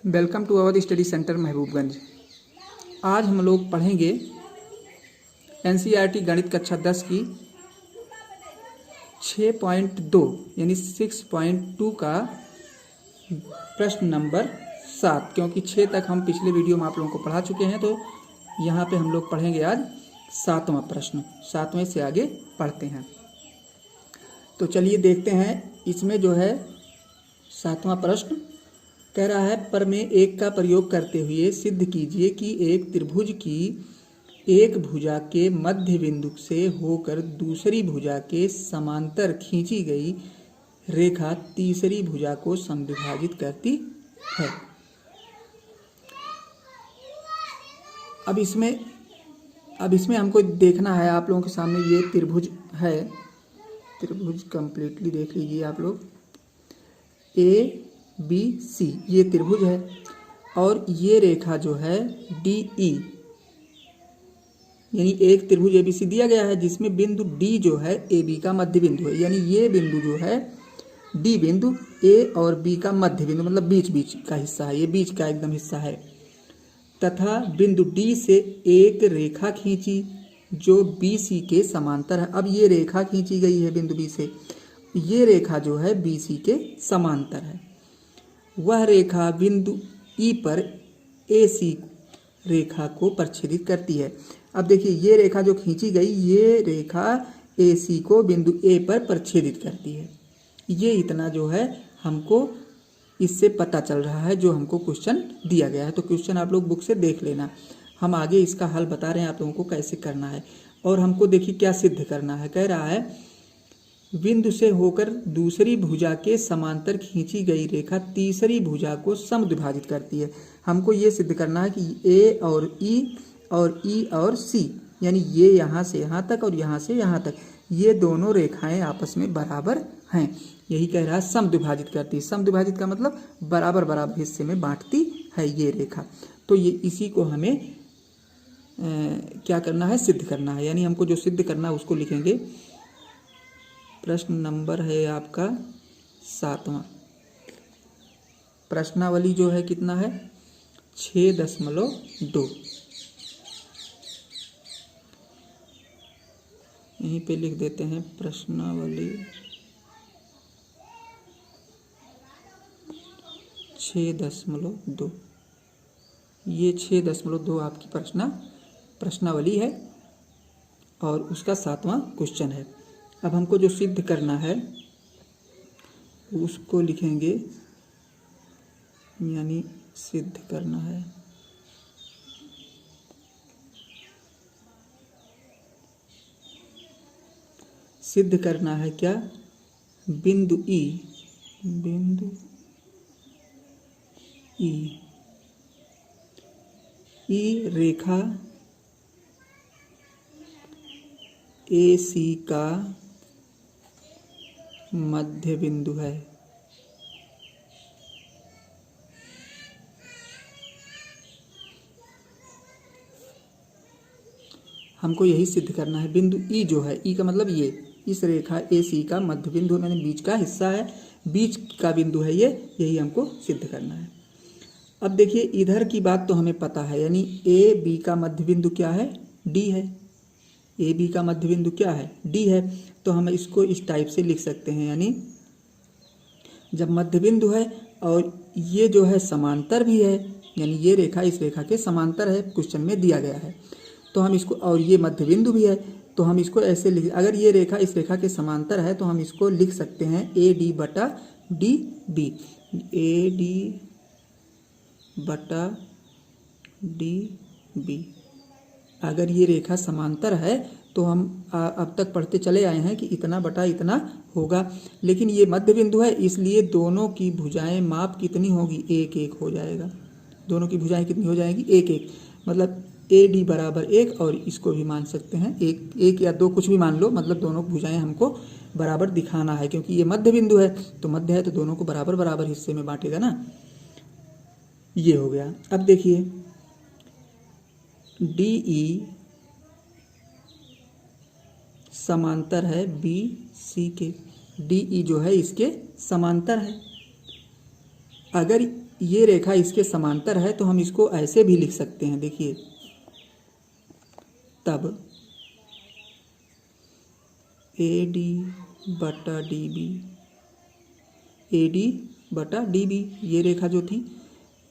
Welcome to our study centre Mahbubganj. आज हम लोग पढ़ेंगे एनसीईआरटी गणित कक्षा 10 की 6.2 यानी 6.2 का प्रश्न नंबर 7, क्योंकि 6 तक हम पिछले वीडियो में आप लोगों को पढ़ा चुके हैं। तो यहाँ पे हम लोग पढ़ेंगे आज 7वां प्रश्न। 7वें से आगे पढ़ते हैं। तो चलिए देखते हैं। इसमें जो है 7वां प्रश्न कह रहा है, प्रमेय 1 का प्रयोग करते हुए सिद्ध कीजिए कि एक त्रिभुज की एक भुजा के मध्य बिंदु से होकर दूसरी भुजा के समांतर खींची गई रेखा तीसरी भुजा को समद्विभाजित करती है। अब इसमें हमको देखना है, आप लोगों के सामने ये त्रिभुज है। त्रिभुज कंप्लीटली देख लीजिए आप लोग। ABC ये त्रिभुज है और ये रेखा जो है DE, यानी एक त्रिभुज ABC दिया गया है जिसमें बिंदु D जो है AB का मध्य बिंदु है। यानी ये बिंदु जो है D बिंदु A और B का मध्य बिंदु, मतलब बीच बीच का हिस्सा है, ये बीच का एकदम हिस्सा है। तथा बिंदु D से एक रेखा खींची जो BC के समांतर है। अब ये रेखा खींची गई है बिंदु B से, ये रेखा जो है BC के समांतर है। वह रेखा बिंदु E पर AC रेखा को प्रच्छेदित करती है। अब देखिए, ये रेखा जो खींची गई, ये रेखा AC को बिंदु A पर प्रच्छेदित करती है। ये इतना जो है हमको इससे पता चल रहा है, जो हमको क्वेश्चन दिया गया है। तो क्वेश्चन आप लोग बुक से देख लेना। हम आगे इसका हल बता रहे हैं आप लोगों को कैसे करना है। और हमको देखिए क्या सिद्ध करना है। कह रहा है, बिंदु से होकर दूसरी भुजा के समांतर खींची गई रेखा तीसरी भुजा को समद्विभाजित करती है। हमको ये सिद्ध करना है कि A और E और E और C, यानी ये यहाँ से यहाँ तक और यहाँ से यहाँ तक, ये दोनों रेखाएं आपस में बराबर हैं। यही कह रहा है समद्विभाजित करती है। समद्विभाजित का मतलब बराबर बराबर हिस्से में बांटती है ये रेखा। तो ये इसी को हमें क्या करना है, सिद्ध करना है। यानी हमको जो सिद्ध करना है उसको लिखेंगे। प्रश्न नंबर है आपका 7वां। प्रश्नावली जो है कितना है, 6.2। यहीं पे लिख देते हैं प्रश्नावली 6.2। ये 6.2 आपकी प्रश्नावली है और उसका 7वां क्वेश्चन है। अब हमको जो सिद्ध करना है उसको लिखेंगे, यानी सिद्ध करना है। सिद्ध करना है क्या, बिंदु E रेखा AC का मध्य बिंदु है। हमको यही सिद्ध करना है। बिंदु E जो है, E का मतलब ये, इस रेखा AC का मध्य बिंदु, यानी बीच का हिस्सा है, बीच का बिंदु है ये, यही हमको सिद्ध करना है। अब देखिए, इधर की बात तो हमें पता है, यानी AB का मध्य बिंदु क्या है, D है। AB का मध्य बिंदु क्या है, D है। तो हम इसको इस टाइप से लिख सकते हैं, यानी जब मध्य बिंदु है और ये जो है समांतर भी है, यानी ये रेखा इस रेखा के समांतर है, क्वेश्चन में दिया गया है। तो हम इसको, और ये मध्य बिंदु भी है, तो हम इसको ऐसे लिख, अगर ये रेखा इस रेखा के समांतर है तो हम इसको लिख सकते हैं AD बटा DB। AD बटा DB। अगर ये रेखा समांतर है तो हम अब तक पढ़ते चले आए हैं कि इतना बटा इतना होगा, लेकिन ये मध्य बिंदु है, इसलिए दोनों की भुजाएं माप कितनी होगी, 1-1 हो जाएगा। दोनों की भुजाएं कितनी हो जाएगी, 1-1, मतलब AD बराबर 1, और इसको भी मान सकते हैं 1 या 2, कुछ भी मान लो, मतलब दोनों भुजाएं हमको बराबर दिखाना है, क्योंकि ये मध्य बिंदु है, तो मध्य है तो दोनों को बराबर बराबर हिस्से में बांटेगा ना। ये हो गया। अब देखिए, DE समांतर है BC के, DE जो है इसके समांतर है। अगर ये रेखा इसके समांतर है तो हम इसको ऐसे भी लिख सकते हैं। देखिए, तब AD बटा DB, AD बटा DB ये रेखा जो थी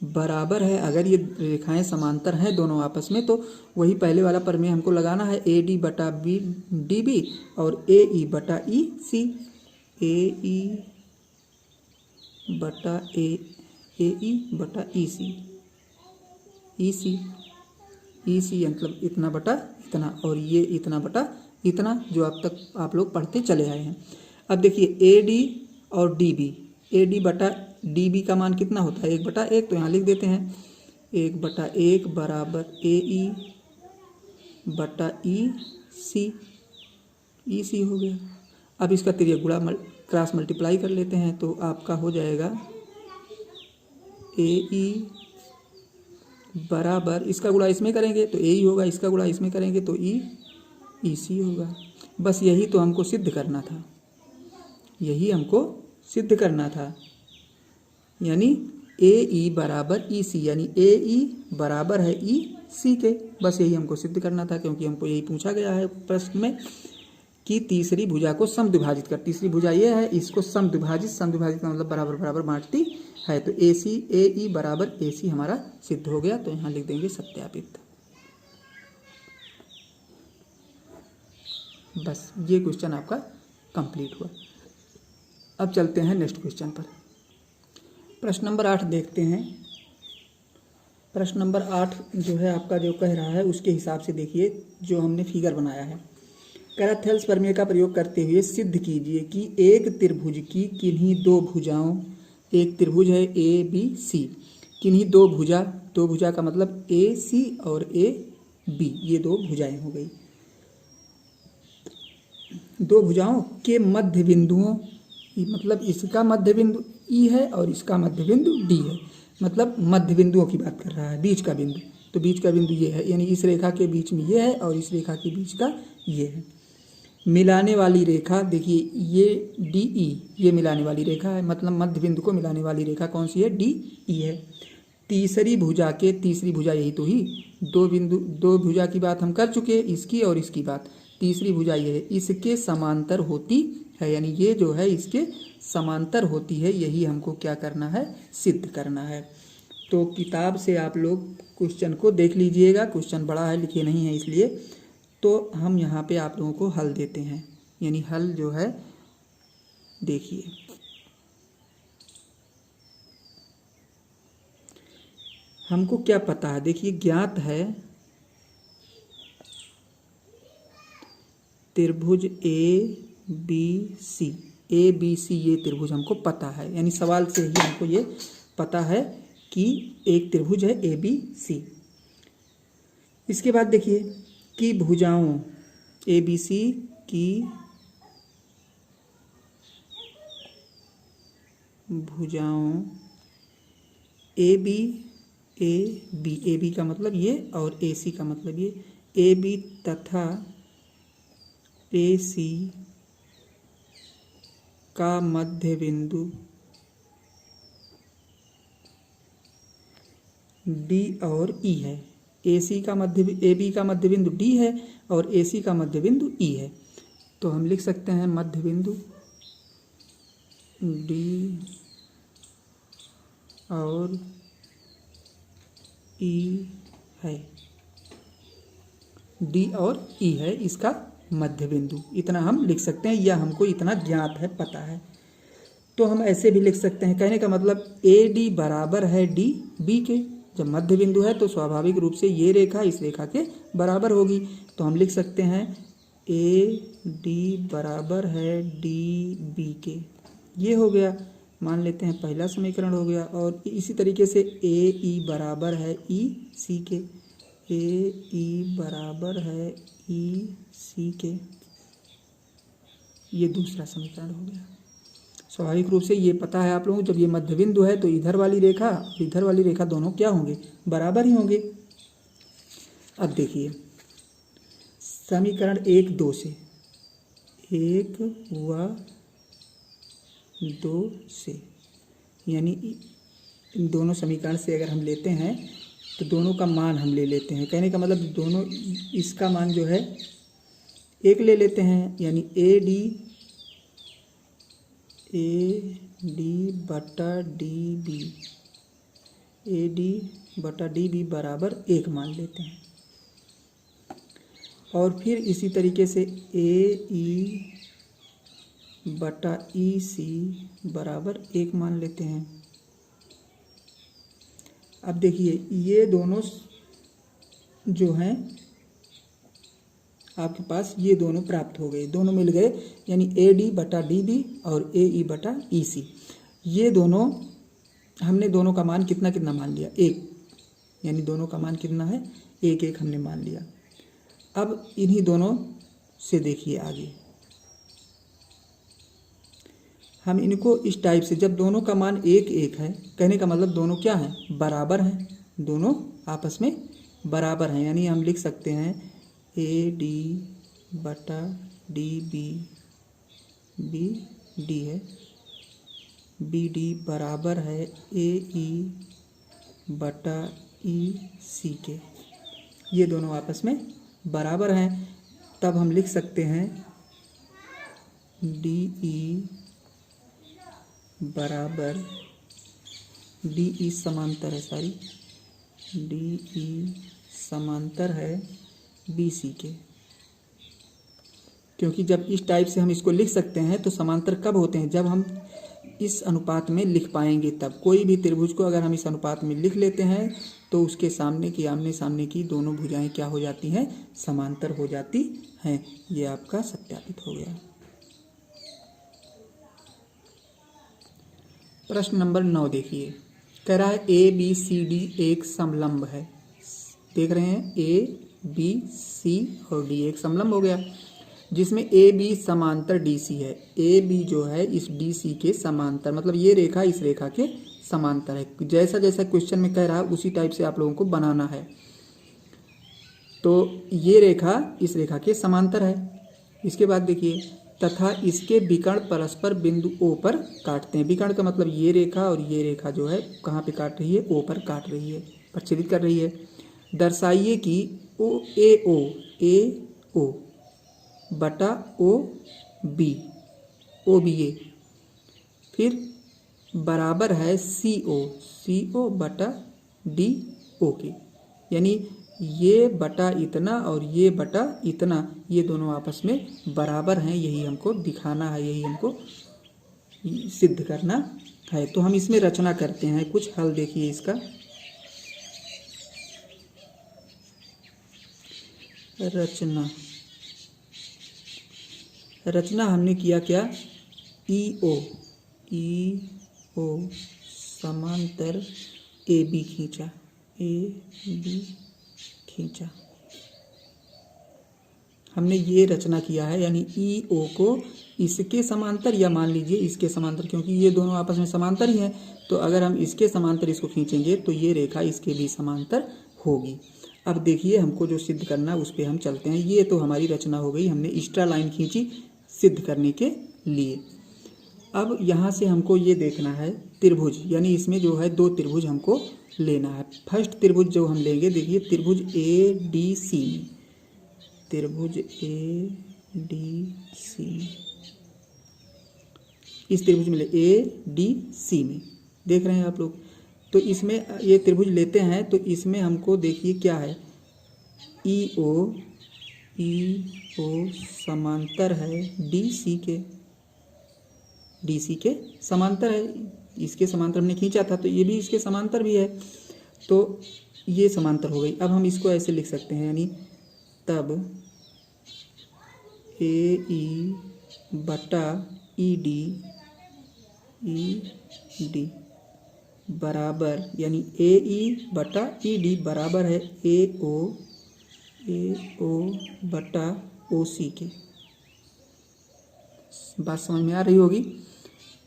बराबर है, अगर ये रेखाएं समांतर हैं दोनों आपस में तो वही पहले वाला प्रमेय हमको लगाना है, AD बटा DB और AE बटा EC, AE बटा AE बटा EC, EC मतलब इतना बटा इतना और ये इतना बटा इतना, जो अब तक आप लोग पढ़ते चले आए हैं। अब देखिए AD और DB, AD बटा DB का मान कितना होता है 1/1, तो यहाँ लिख देते हैं 1/1 बराबर AE बटा EC हो गया। अब इसका तिर्यक गुणा क्रॉस मल्टीप्लाई कर लेते हैं तो आपका हो जाएगा AE बराबर, इसका गुणा इसमें करेंगे तो AE होगा, इसका गुणा इसमें करेंगे तो EC होगा। बस यही तो हमको सिद्ध करना था, यही हमको सिद्ध करना था, यानी AE बराबर EC, यानी AE बराबर है EC के। बस यही हमको सिद्ध करना था, क्योंकि हमको यही पूछा गया है प्रश्न में कि तीसरी भुजा को समद्विभाजित कर, तीसरी भुजा ये है, इसको समद्विभाजित का मतलब बराबर बराबर बांटती है, तो AE बराबर AC हमारा सिद्ध हो गया। तो यहाँ लिख देंगे सत्यापित। बस ये क्वेश्चन आपका कंप्लीट हुआ। अब चलते हैं नेक्स्ट क्वेश्चन पर। प्रश्न नंबर 8 देखते हैं। प्रश्न नंबर 8 जो है आपका जो कह रहा है उसके हिसाब से देखिए, जो हमने फिगर बनाया है, कैराथेल्स प्रमेय का प्रयोग करते हुए सिद्ध कीजिए कि एक त्रिभुज की किन्हीं दो भुजाओं, एक त्रिभुज है ABC, किन्हीं दो भुजा का मतलब AC और AB, ये दो भुजाएं हो गई। दो भुजाओं के मध्य बिंदुओं, मतलब इसका मध्य बिंदु E है और इसका मध्य बिंदु D है, मतलब मध्य बिंदुओं की बात कर रहा है, बीच का बिंदु। तो बीच का बिंदु ये है, यानी इस रेखा के बीच में ये है और इस रेखा के बीच का ये है। मिलाने वाली रेखा, देखिए ये DE, ये मिलाने वाली रेखा है, मतलब मध्य बिंदु को मिलाने वाली रेखा कौन सी है, DE है। तीसरी भुजा के, तीसरी भुजा यही तो ही, दो भुजा की बात हम कर चुके, इसकी और इसकी बात। तीसरी भुजा ये है, इसके समांतर होती है, यानी ये जो है इसके समांतर होती है, यही हमको क्या करना है, सिद्ध करना है। तो किताब से आप लोग क्वेश्चन को देख लीजिएगा, क्वेश्चन बड़ा है, लिखे नहीं है इसलिए। तो हम यहाँ पे आप लोगों को हल देते हैं, यानी हल जो है देखिए, हमको क्या पता है, देखिए ज्ञात है त्रिभुज ABC, ये त्रिभुज हमको पता है, यानी सवाल से ही हमको ये पता है कि एक त्रिभुज है ABC। इसके बाद देखिए कि भुजाओं ABC की भुजाओं AB का मतलब ये और AC का मतलब ये, AB तथा AC का मध्य बिंदु D और E है। AB का मध्य बिंदु D है और AC का मध्य बिंदु E है। तो हम लिख सकते हैं मध्य बिंदु D और E है, D और E है इसका मध्य बिंदु, इतना हम लिख सकते हैं, या हमको इतना ज्ञात है, पता है। तो हम ऐसे भी लिख सकते हैं, कहने का मतलब AD बराबर है DB के। जब मध्य बिंदु है तो स्वाभाविक रूप से ये रेखा इस रेखा के बराबर होगी, तो हम लिख सकते हैं AD बराबर है DB के। ये हो गया, मान लेते हैं पहला समीकरण हो गया। और इसी तरीके से AE बराबर है EC के, AE बराबर है EC के, ये दूसरा समीकरण हो गया। स्वाभाविक रूप से ये पता है आप लोगों को, जब ये मध्य बिंदु है तो इधर वाली रेखा और इधर वाली रेखा दोनों क्या होंगे, बराबर ही होंगे। अब देखिए समीकरण 1-2 से, 1 व 2 से, यानी इन दोनों समीकरण से अगर हम लेते हैं तो दोनों का मान हम ले लेते हैं। कहने का मतलब दोनों, इसका मान जो है 1 ले लेते हैं, यानी ए डी बटा डी बी, ए डी बटा डी बी बराबर 1 मान लेते हैं। और फिर इसी तरीके से ए ई बटा ई सी बराबर 1 मान लेते हैं। अब देखिए ये दोनों जो हैं आपके पास, ये दोनों प्राप्त हो गए, दोनों मिल गए, यानी ए डी बटा डी बी और ए ई बटा ई सी। ये दोनों हमने दोनों का मान कितना कितना मान लिया, 1, यानी दोनों का मान कितना है 1 1 हमने मान लिया। अब इन्हीं दोनों से देखिए आगे हम इनको इस टाइप से, जब दोनों का मान 1 1 है, कहने का मतलब दोनों क्या हैं, बराबर हैं, दोनों आपस में बराबर हैं, यानी हम लिख सकते हैं ए डी बटा डी बी, बी डी है, बी डी बराबर है ए ई बटा ई सी के। ये दोनों आपस में बराबर हैं, तब हम लिख सकते हैं डी ई बराबर, डी ई समांतर है, डी ई समांतर है बी सी के। क्योंकि जब इस टाइप से हम इसको लिख सकते हैं तो समांतर कब होते हैं, जब हम इस अनुपात में लिख पाएंगे तब। कोई भी त्रिभुज को अगर हम इस अनुपात में लिख लेते हैं तो उसके सामने की, आमने सामने की दोनों भुजाएं क्या हो जाती हैं, समांतर हो जाती हैं। ये आपका सत्यापित हो गया। प्रश्न नंबर 9 देखिए, कह रहा है ए बी सी डी एक समलंब है। देख रहे हैं ए बी सी और डी एक समलंब हो गया, जिसमें ए बी समांतर डी सी है। ए बी जो है इस डी सी के समांतर, मतलब ये रेखा इस रेखा के समांतर है। जैसा जैसा क्वेश्चन में कह रहा है उसी टाइप से आप लोगों को बनाना है। तो ये रेखा इस रेखा के समांतर है। इसके बाद देखिए, तथा इसके विकर्ण परस्पर बिंदु ओ पर काटते हैं। विकर्ण का मतलब ये रेखा और ये रेखा जो है कहाँ पे काट रही है, ओ पर काट रही है, प्रच्छेदित कर रही है। दर्शाइए कि ए ओ बटा ओ बी ए फिर बराबर है सी ओ बटा डी ओ के, यानी ये बटा इतना और ये बटा इतना, ये दोनों आपस में बराबर हैं। यही हमको दिखाना है, यही हमको सिद्ध करना है। तो हम इसमें रचना करते हैं, कुछ हल देखिए इसका। रचना हमने किया क्या, ई ओ समांतर ए बी खींचा, हमने ये रचना किया है, यानी ई ओ को इसके समांतर या मान लीजिए इसके समांतर, क्योंकि ये दोनों आपस में समांतर ही हैं। तो अगर हम इसके समांतर इसको खींचेंगे तो ये रेखा इसके भी समांतर होगी। अब देखिए हमको जो सिद्ध करना उस पर हम चलते हैं। ये तो हमारी रचना हो गई, हमने एक्स्ट्रा लाइन खींची सिद्ध करने के लिए। अब यहाँ से हमको ये देखना है त्रिभुज, यानी इसमें जो है 2 त्रिभुज हमको लेना है। फर्स्ट त्रिभुज जो हम लेंगे, देखिए त्रिभुज ए डी सी, त्रिभुज ए डी सी, इस त्रिभुज में ए डी सी में देख रहे हैं आप लोग। तो इसमें ये त्रिभुज लेते हैं तो इसमें हमको देखिए क्या है, ई ओ समांतर है डी सी के समांतर है। इसके समांतर हमने खींचा था तो ये भी इसके समांतर भी है, तो ये समांतर हो गई। अब हम इसको ऐसे लिख सकते हैं, यानी तब ए ई बटा ई डी बराबर, यानी ए ई बटा ई डी बराबर है ए ओ बटा ओ सी के। बात समझ में आ रही होगी।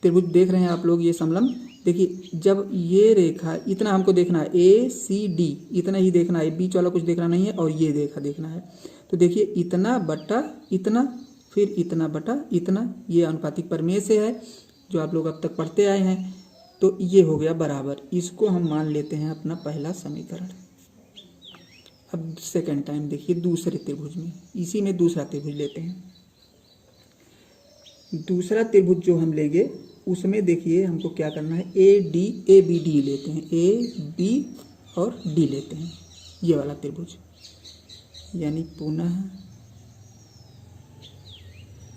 त्रिभुज देख रहे हैं आप लोग, ये समलंब। देखिए जब ये रेखा, इतना हमको देखना है, ए सी डी इतना ही देखना है, बीच वाला कुछ देखना नहीं है, और ये रेखा देखना है। तो देखिए इतना बटा इतना, फिर इतना बटा इतना, ये अनुपातिक प्रमेय से है जो आप लोग अब तक पढ़ते आए हैं। तो ये हो गया बराबर। इसको हम मान लेते हैं अपना पहला समीकरण। अब सेकंड टाइम देखिए दूसरे त्रिभुज में, इसी में दूसरा त्रिभुज लेते हैं। दूसरा त्रिभुज जो हम लेंगे उसमें देखिए हमको क्या करना है, ए बी डी लेते हैं, ए बी और डी लेते हैं, ये वाला त्रिभुज। यानी पुनः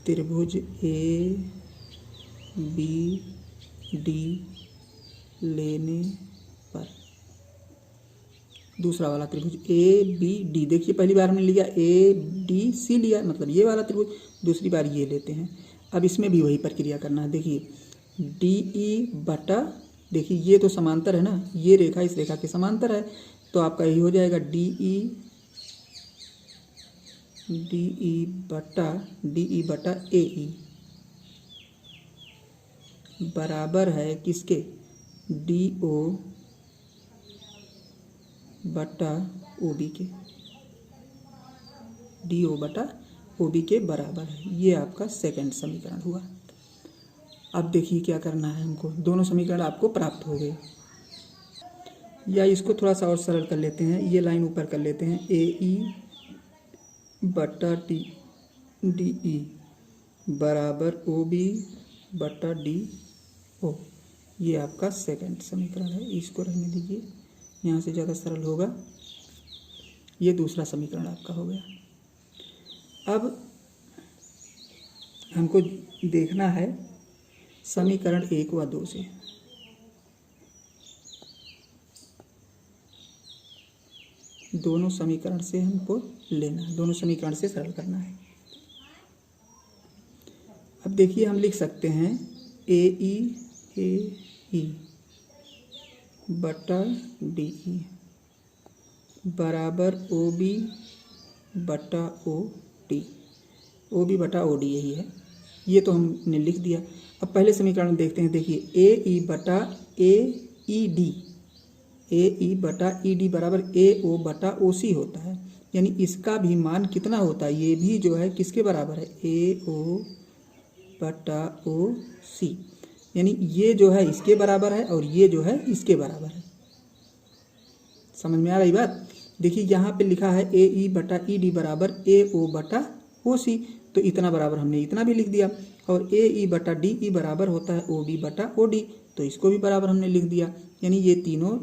त्रिभुज ए बी डी लेने पर दूसरा वाला त्रिभुज ए बी डी, देखिए पहली बार हमने लिया ए डी सी लिया, मतलब ये वाला त्रिभुज, दूसरी बार ये लेते हैं। अब इसमें भी वही प्रक्रिया करना है। देखिए डी ई बटा, देखिए ये तो समांतर है ना, ये रेखा इस रेखा के समांतर है, तो आपका यही हो जाएगा डी ई बटा ए ई बराबर है किसके, डी ओ बटा ओ बी के, डी ओ बटा ओ बी के बराबर है। ये आपका सेकंड समीकरण हुआ। अब देखिए क्या करना है हमको, दोनों समीकरण आपको प्राप्त हो गए। या इसको थोड़ा सा और सरल कर लेते हैं, ये लाइन ऊपर कर लेते हैं, ए ई बटा डी ई बराबर ओ बी बटा डी ओ, ये आपका सेकंड समीकरण है। इसको रहने दीजिए, यहाँ से ज़्यादा सरल होगा। ये दूसरा समीकरण आपका हो गया। अब हमको देखना है समीकरण 1 व 2 से। दोनों समीकरण से हमको लेना है, दोनों समीकरण से सरल करना है। अब देखिए हम लिख सकते हैं ए ई बटा डी ई बराबर ओ बी बटा ओ डी, ओ बी बटा ओ डी यही है, ये तो हमने लिख दिया। अब पहले समीकरण देखते हैं। देखिए ए ई बटा ए ई डी, ए ई बटा ई डी बराबर ए ओ बटा ओ सी होता है। यानी इसका भी मान कितना होता है, ये भी जो है किसके बराबर है, ए ओ बटा ओ सी। यानी ये जो है इसके बराबर है और ये जो है इसके बराबर है। समझ में आ रही बात। देखिए यहाँ पे लिखा है ए ई बटा ई डी बराबर ए ओ बटा ओ सी, तो इतना बराबर हमने इतना भी लिख दिया। और ए ई बटा डी ई बराबर होता है ओ बी बटा ओ डी, तो इसको भी बराबर हमने लिख दिया। यानी ये तीनों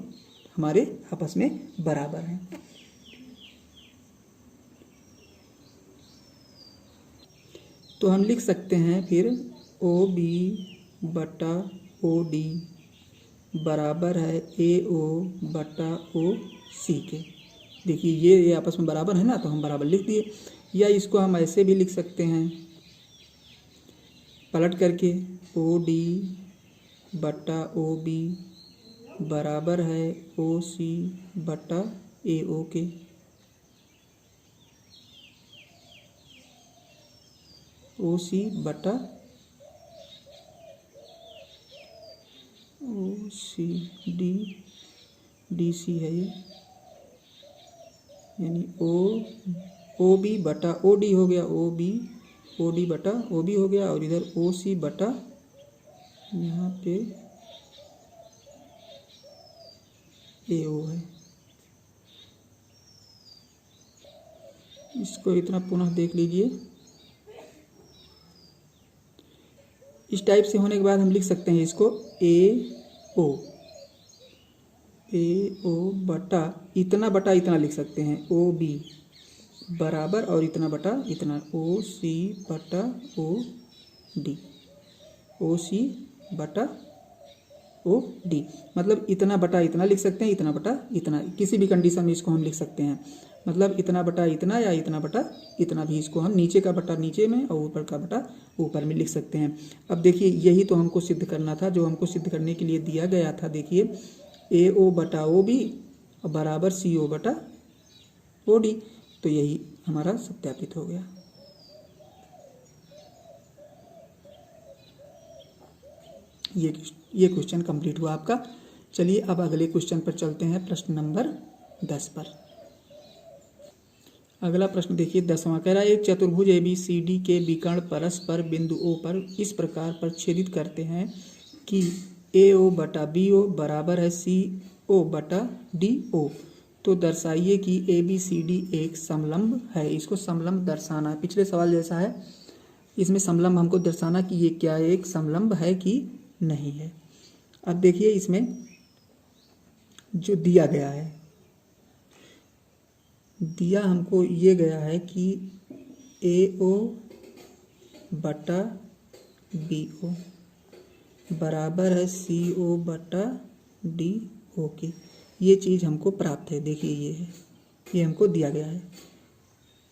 हमारे आपस में बराबर हैं। तो हम लिख सकते हैं फिर ओ बी बटा ओ डी बराबर है ए ओ बटा ओ सी के। देखिए ये आपस में बराबर है ना, तो हम बराबर लिख दिए। या इसको हम ऐसे भी लिख सकते हैं पलट करके, ओ डी बटा ओ बी बराबर है ओ सी बटा ए ओ के। ओ सी बटा ओ सी डी सी है ये, यानी ओ बी बटा ओ डी हो गया, ओ डी बटा ओ बी हो गया, और इधर ओ सी बटा यहाँ पे ए ओ है। इसको इतना पुनः देख लीजिए। इस टाइप से होने के बाद हम लिख सकते हैं इसको ए ओ बटा इतना लिख सकते हैं, ओ बी बराबर और इतना बटा इतना, ओ सी बटा ओ डी, ओ सी बटा ओ डी। मतलब इतना बटा इतना लिख सकते हैं, इतना बटा इतना, किसी भी कंडीशन में इसको हम लिख सकते हैं। मतलब इतना बटा इतना या इतना बटा इतना भी, इसको हम नीचे का बटा नीचे में और ऊपर का बटा ऊपर में लिख सकते हैं। अब देखिए यही तो हमको सिद्ध करना था, जो हमको सिद्ध करने के लिए दिया गया था। देखिए ए ओ बटा ओ बी बराबर सी ओ बटा ओ डी, तो यही हमारा सत्यापित हो गया। ये क्वेश्चन कंप्लीट हुआ आपका। चलिए अब अगले क्वेश्चन पर चलते हैं, प्रश्न नंबर 10 पर। अगला प्रश्न देखिए 10वां, कह रहा है एक चतुर्भुज ABCD के विकर्ण परस्पर बिंदु O पर इस प्रकार पर छेदित करते हैं कि AO बटा BO बराबर है CO बटा DO। तो दर्शाइए कि ABCD एक समलंब है। इसको समलंब दर्शाना है, पिछले सवाल जैसा है। इसमें समलंब हमको दर्शाना कि ये क्या एक समलंब है कि नहीं है। अब देखिए इसमें जो दिया गया है, दिया हमको ये गया है कि AO बटा BO बराबर है CO बटा DO की। ये चीज़ हमको प्राप्त है। देखिए ये है, ये हमको दिया गया है।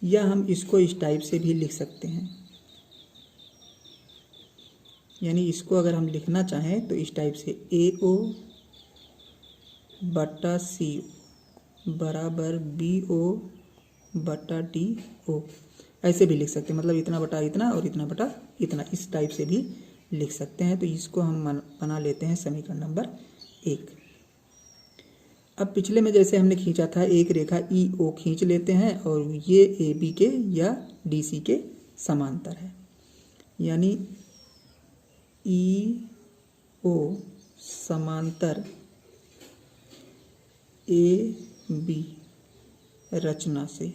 या हम इसको इस टाइप से भी लिख सकते हैं, यानी इसको अगर हम लिखना चाहें तो इस टाइप से AO बटा CO बराबर BO बटा DO, ऐसे भी लिख सकते हैं। मतलब इतना बटा इतना और इतना बटा इतना, इस टाइप से भी लिख सकते हैं। तो इसको हम बना लेते हैं समीकरण नंबर 1। अब पिछले में जैसे हमने खींचा था, एक रेखा EO खींच लेते हैं और ये AB के या DC के समांतर है, यानी EO समांतर AB रचना से,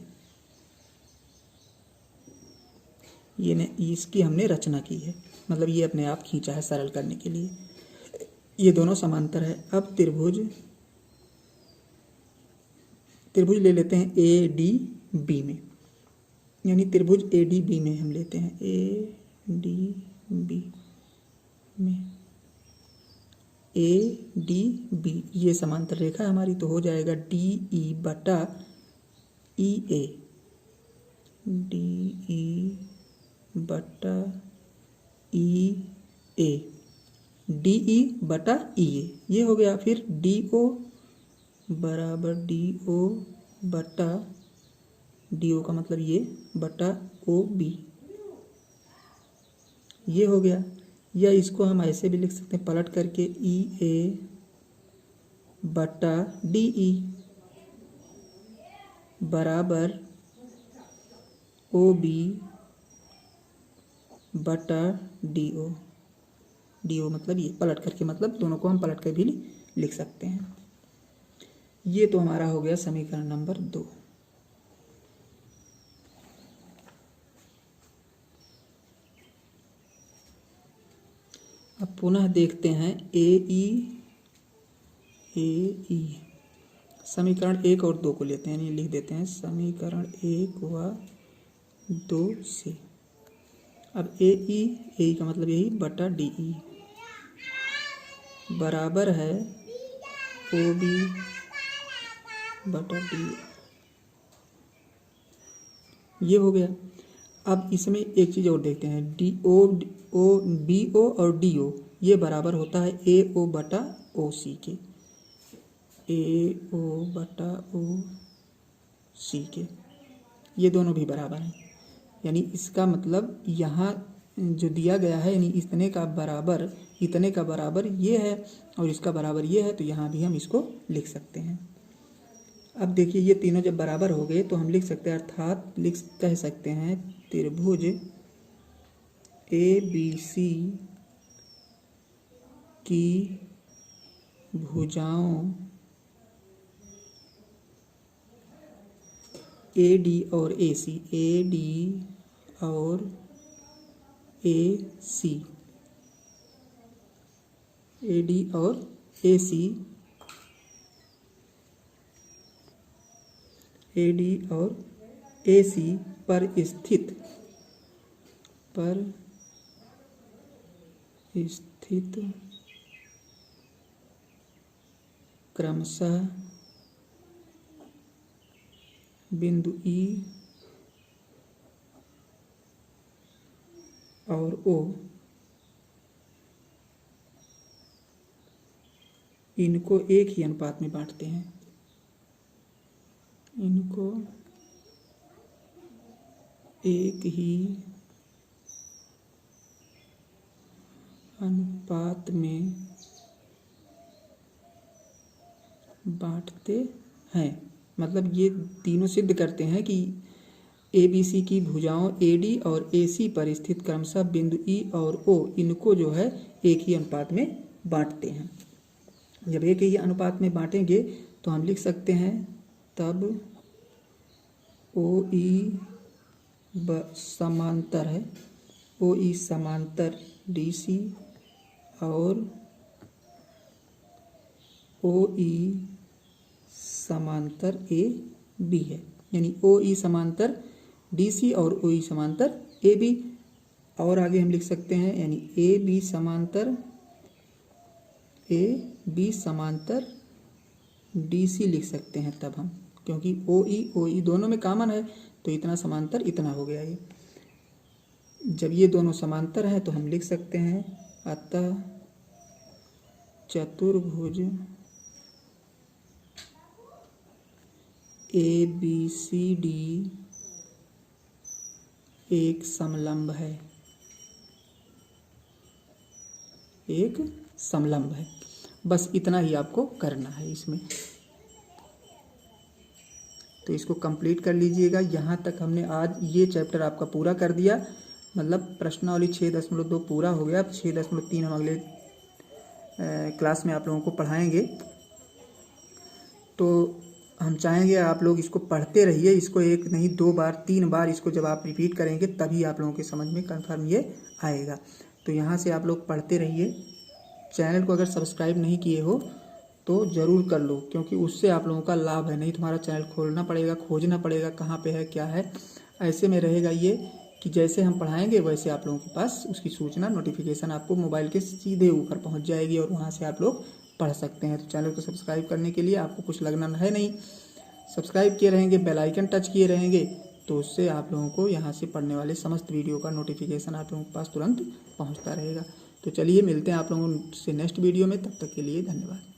ये इसकी हमने रचना की है, मतलब ये अपने आप खींचा है सरल करने के लिए। ये दोनों समांतर है। अब त्रिभुज ले लेते हैं ADB में, यानी त्रिभुज ADB में हम लेते हैं ADB में। ADB ये समांतर रेखा है हमारी, तो हो जाएगा DE बटा EA, DE बटा EA, DE बटा EA ये हो गया। फिर DO बराबर DO बटा DO का मतलब ये बटा OB, ये हो गया। या इसको हम ऐसे भी लिख सकते हैं पलट करके EA बटा DE बराबर OB बटा DO। DO मतलब ये पलट करके, मतलब दोनों को हम पलट कर भी लिख सकते हैं। ये तो हमारा हो गया समीकरण नंबर 2। अब पुनः देखते हैं AE समीकरण 1 और 2 को लेते हैं, यानी लिख देते हैं समीकरण 1 व 2 से। अब AE का मतलब यही बटा DE बराबर है OB बटा DO, ये हो गया। अब इसमें एक चीज़ और देखते हैं, BO और DO ये बराबर होता है AO बटा OC के, AO बटा OC के, ये दोनों भी बराबर हैं। यानी इसका मतलब यहाँ जो दिया गया है, यानी इतने का बराबर ये है और इसका बराबर ये है, तो यहाँ भी हम इसको लिख सकते हैं। अब देखिए ये तीनों जब बराबर हो गए तो हम लिख सकते हैं, अर्थात कह सकते हैं त्रिभुज ABC की भुजाओं AD और AC, AD और AC, AD और AC, AD और AC पर स्थित क्रमशः बिंदु E और O इनको एक ही अनुपात में बांटते हैं, इनको एक ही अनुपात में बांटते हैं। मतलब ये तीनों सिद्ध करते हैं कि ABC की भुजाओं AD और AC पर स्थित क्रमशः बिंदु E और O इनको जो है एक ही अनुपात में बांटते हैं। जब एक ही अनुपात में बांटेंगे तो हम लिख सकते हैं तब OE समांतर है, OE समांतर DC और OE समांतर AB है। यानी OE समांतर DC और OE समांतर AB। और आगे हम लिख सकते हैं यानी AB समांतर DC लिख सकते हैं तब हम, क्योंकि OE दोनों में कॉमन है तो इतना समांतर इतना हो गया ये। जब ये दोनों समांतर हैं तो हम लिख सकते हैं अतः चतुर्भुज ABCD एक समलंब है, एक समलंब है। बस इतना ही आपको करना है इसमें। तो इसको कंप्लीट कर लीजिएगा। यहाँ तक हमने आज ये चैप्टर आपका पूरा कर दिया, मतलब प्रश्नावली 6.2 पूरा हो गया। अब 6.3 हम अगले क्लास में आप लोगों को पढ़ाएंगे। तो हम चाहेंगे आप लोग इसको पढ़ते रहिए, इसको एक नहीं 2 बार 3 बार इसको जब आप रिपीट करेंगे तभी आप लोगों के समझ में कन्फर्म ये आएगा। तो यहाँ से आप लोग पढ़ते रहिए। चैनल को अगर सब्सक्राइब नहीं किए हो तो ज़रूर कर लो, क्योंकि उससे आप लोगों का लाभ है। नहीं तुम्हारा चैनल खोलना पड़ेगा, खोजना पड़ेगा कहाँ पे है क्या है। ऐसे में रहेगा ये कि जैसे हम पढ़ाएंगे वैसे आप लोगों के पास उसकी सूचना नोटिफिकेशन आपको मोबाइल के सीधे ऊपर पहुंच जाएगी और वहां से आप लोग पढ़ सकते हैं। तो चैनल को सब्सक्राइब करने के लिए आपको कुछ लगना है नहीं, सब्सक्राइब किए रहेंगे, बेल आइकन टच किए रहेंगे तो उससे आप लोगों को यहाँ से पढ़ने वाले समस्त वीडियो का नोटिफिकेशन आप लोगों के पास तुरंत पहुँचता रहेगा। तो चलिए मिलते हैं आप लोगों से नेक्स्ट वीडियो में, तब तक के लिए धन्यवाद।